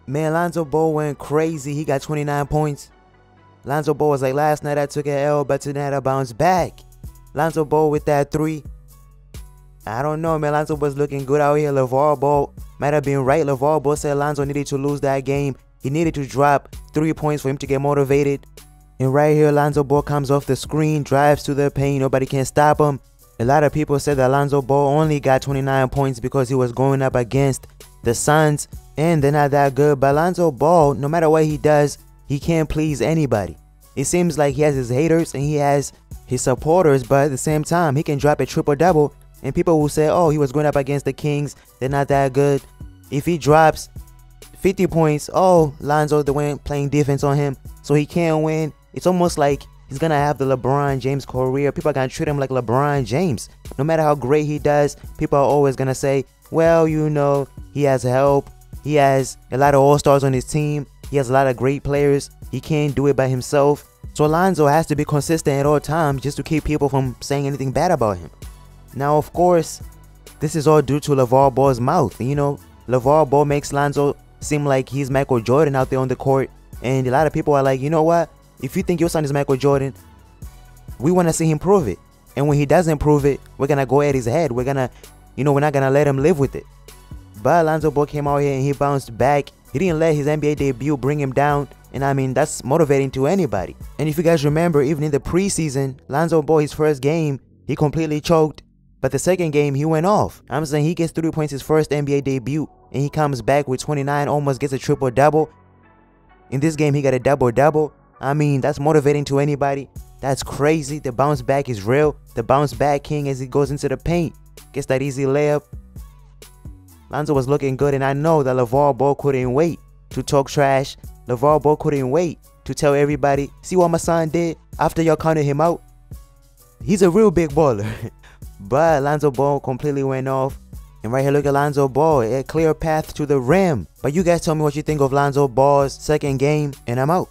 Man, Lonzo Ball went crazy. He got 29 points. Lonzo Ball was like, last night I took an L, but tonight I bounced back. Lonzo Ball with that 3. I don't know, man. Lonzo was looking good out here. LeVar Ball might have been right. LeVar Ball said Lonzo needed to lose that game. He needed to drop 3 points for him to get motivated. And right here, Lonzo Ball comes off the screen, drives to the paint. Nobody can stop him. A lot of people said that Lonzo Ball only got 29 points because he was going up against the Suns, and they're not that good. But Lonzo Ball, no matter what he does, he can't please anybody. It seems like he has his haters and he has his supporters, but at the same time, he can drop a triple-double, and people will say, oh, he was going up against the Kings. They're not that good. If he drops 50 points, oh, Lonzo the one playing defense on him, so he can't win. It's almost like he's going to have the LeBron James career. People are going to treat him like LeBron James. No matter how great he does, people are always going to say, well, you know, he has help. He has a lot of all-stars on his team. He has a lot of great players. He can't do it by himself. So Lonzo has to be consistent at all times just to keep people from saying anything bad about him. Now, of course, this is all due to LeVar Ball's mouth. You know, LeVar Ball makes Lonzo seem like he's Michael Jordan out there on the court. And a lot of people are like, you know what? If you think your son is Michael Jordan, we want to see him prove it. And when he doesn't prove it, we're going to go at his head. We're not going to let him live with it. But Lonzo Ball came out here and he bounced back. He didn't let his NBA debut bring him down. And I mean, that's motivating to anybody. And if you guys remember, even in the preseason, Lonzo Ball, his first game, he completely choked. But the second game, he went off. I'm saying he gets 3 points his first NBA debut. And he comes back with 29, almost gets a triple-double. In this game, he got a double-double. I mean, that's motivating to anybody. That's crazy. The bounce back is real. The bounce back king as he goes into the paint. Gets that easy layup. Lonzo was looking good, and I know that LeVar Ball couldn't wait to talk trash. LeVar Ball couldn't wait to tell everybody, see what my son did after y'all counted him out? He's a real big baller. But Lonzo Ball completely went off. And right here, look at Lonzo Ball. A clear path to the rim. But you guys tell me what you think of Lonzo Ball's second game, and I'm out.